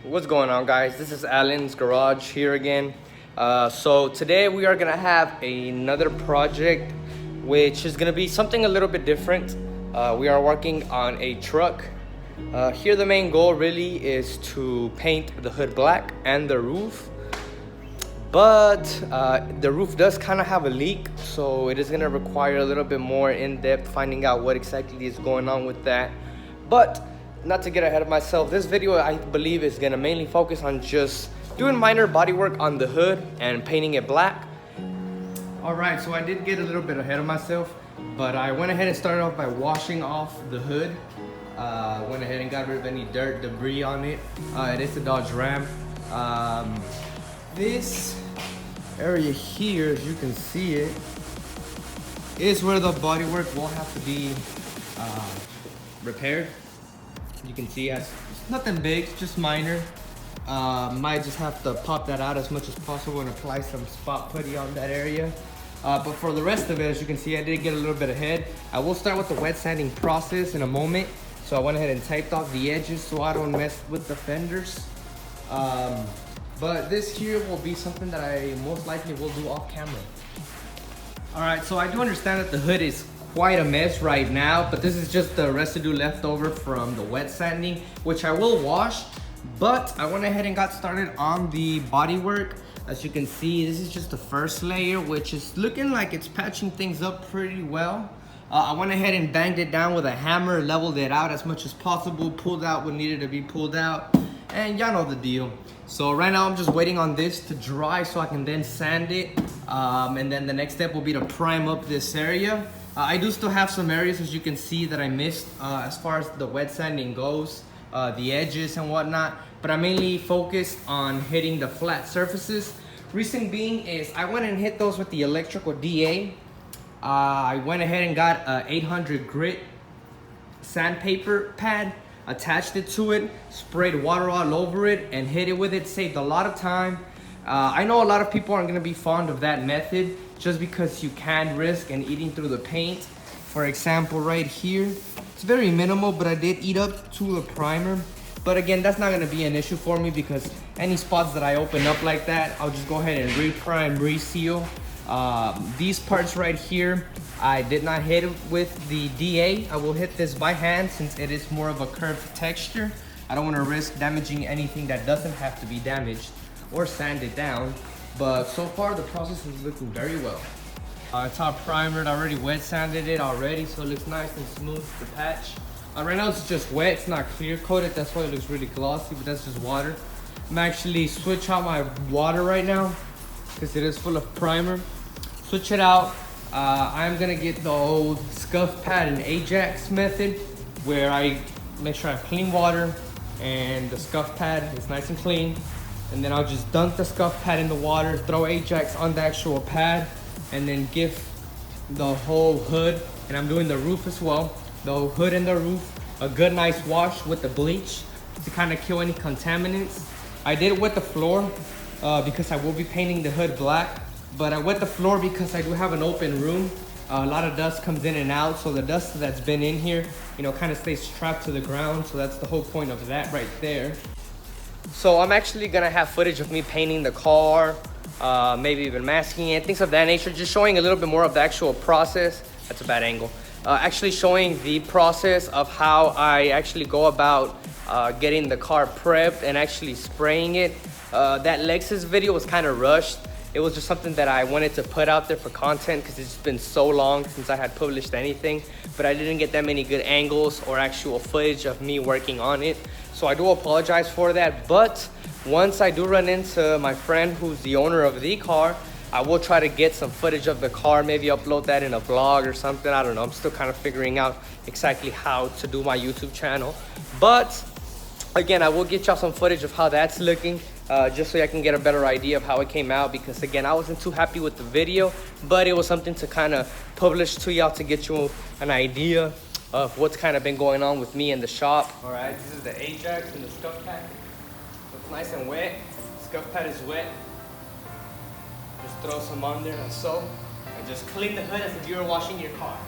What's going on, guys? This is Alan's Garage here again. So today we are gonna have another project which is gonna be something a little bit different. We are working on a truck. Here the main goal really is to paint the hood black and the roof, but the roof does kind of have a leak, so it is gonna require a little bit more in-depth finding out what exactly is going on with that. But not to get ahead of myself, this video I believe is gonna mainly focus on just doing minor body work on the hood and painting it black. All right, so I did get a little bit ahead of myself, but I went ahead and started off by washing off the hood. Went ahead and got rid of any dirt, debris on it. It is a Dodge Ram. This area here, as you can see it, is where the body work will have to be repaired. You can see it's nothing big, just minor. Might just have to pop that out as much as possible and apply some spot putty on that area. But for the rest of it, as you can see, I did get a little bit ahead. I will start with the wet sanding process in a moment. So I went ahead and taped off the edges so I don't mess with the fenders. But this here will be something that I most likely will do off camera. All right, so I do understand that the hood is quite a mess right now, but this is just the residue left over from the wet sanding, which I will wash. But I went ahead and got started on the body work. As you can see, this is just the first layer, which is looking like it's patching things up pretty well. I went ahead and banged it down with a hammer, leveled it out as much as possible, pulled out what needed to be pulled out, and y'all know the deal. So right now I'm just waiting on this to dry so I can then sand it. And then the next step will be to prime up this area. I do still have some areas, as you can see, that I missed as far as the wet sanding goes, the edges and whatnot, but I mainly focused on hitting the flat surfaces. Reason being is I went and hit those with the electrical DA. I went ahead and got a 800 grit sandpaper pad, attached it to it, sprayed water all over it, and hit it with it. Saved a lot of time. I know a lot of people aren't gonna be fond of that method just because you can risk and eating through the paint. For example, right here, it's very minimal, but I did eat up to the primer. But again, that's not gonna be an issue for me because any spots that I open up like that, I'll just go ahead and re-prime, re-seal. These parts right here, I did not hit it with the DA. I will hit this by hand since it is more of a curved texture. I don't wanna risk damaging anything that doesn't have to be damaged or sanded down. But so far the process is looking very well. It's all primered, I already wet sanded it already, so it looks nice and smooth to patch. Right now it's just wet, it's not clear coated, that's why it looks really glossy, but that's just water. I'm actually switch out my water right now because it is full of primer. Switch it out. I'm gonna get the old scuff pad and Ajax method where I make sure I have clean water and the scuff pad is nice and clean. And then I'll just dunk the scuff pad in the water, throw Ajax on the actual pad, and then give the whole hood, and I'm doing the roof as well, the hood and the roof, a good nice wash with the bleach to kind of kill any contaminants. I did it with the floor because I will be painting the hood black, but I wet the floor because I do have an open room. A lot of dust comes in and out, so the dust that's been in here, kind of stays trapped to the ground, so that's the whole point of that right there. So I'm actually gonna have footage of me painting the car, maybe even masking it, things of that nature, just showing a little bit more of the actual process. That's a bad angle. Actually showing the process of how I actually go about getting the car prepped and actually spraying it. That Lexus video was kind of rushed. It was just something that I wanted to put out there for content because it's been so long since I had published anything, but I didn't get that many good angles or actual footage of me working on it. So I do apologize for that, but once I do run into my friend who's the owner of the car, I will try to get some footage of the car, maybe upload that in a vlog or something. I don't know, I'm still kind of figuring out exactly how to do my YouTube channel. But again, I will get y'all some footage of how that's looking, just so I can get a better idea of how it came out, because again, I wasn't too happy with the video, but it was something to kind of publish to y'all to get you an idea of what's kind of been going on with me in the shop. All right, this is the Ajax and the scuff pad. It's nice and wet. Scuff pad is wet. Just throw some on there like so, and just clean the hood as if you were washing your car.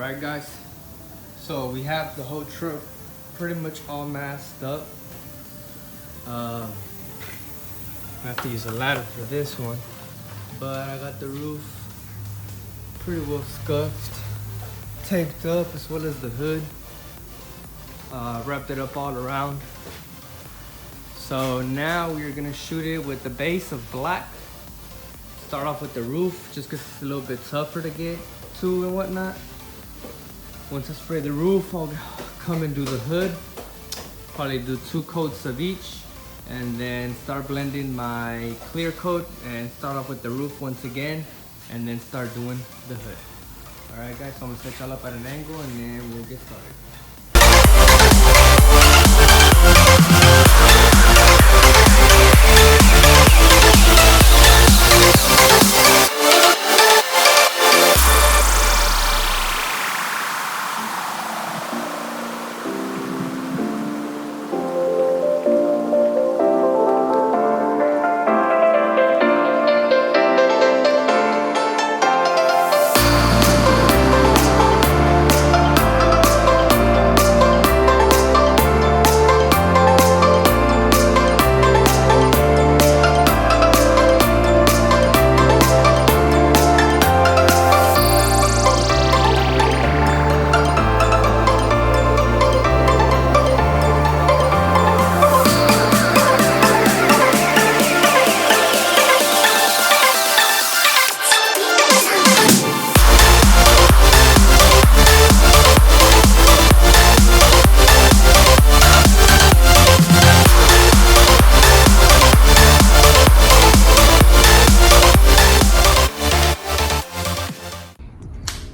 Alright guys, so we have the whole truck pretty much all masked up. I have to use a ladder for this one, but I got the roof pretty well scuffed, taped up, as well as the hood. Wrapped it up all around. So now we're gonna shoot it with the base of black. Start off with the roof just because it's a little bit tougher to get to and whatnot. Once I spray the roof, I'll come and do the hood. Probably do 2 coats of each, and then start blending my clear coat and start off with the roof once again, and then start doing the hood. Alright guys, so I'm gonna set y'all up at an angle and then we'll get started.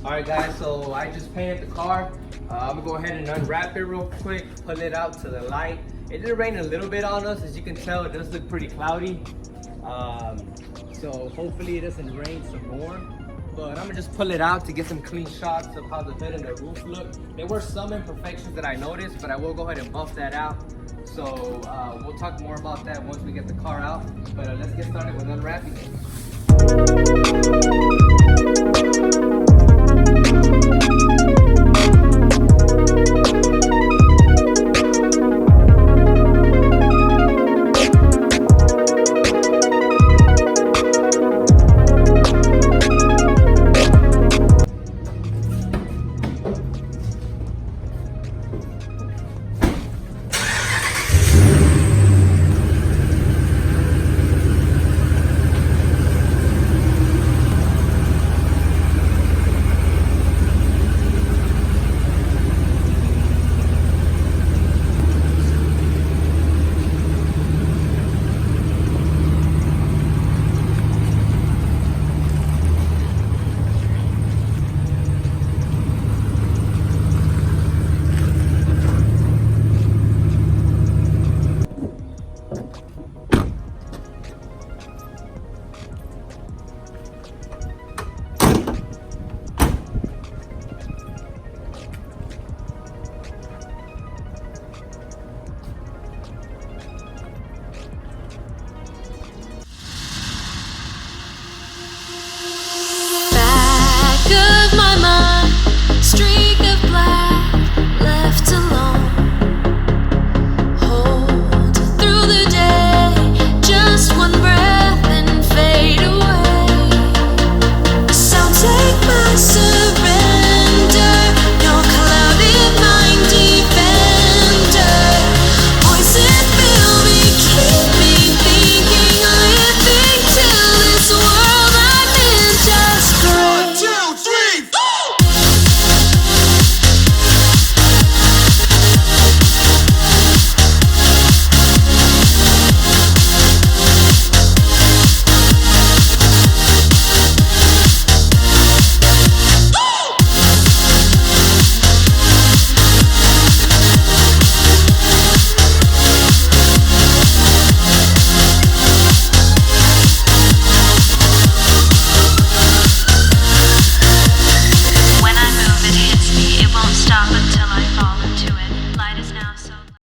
Alright guys, so I just painted the car. I'm gonna go ahead and unwrap it real quick, pull it out to the light. It did rain a little bit on us, as you can tell. It does look pretty cloudy. So hopefully it doesn't rain some more. But I'm gonna just pull it out to get some clean shots of how the hood and the roof look. There were some imperfections that I noticed, but I will go ahead and buff that out. So we'll talk more about that once we get the car out. But let's get started with unwrapping it.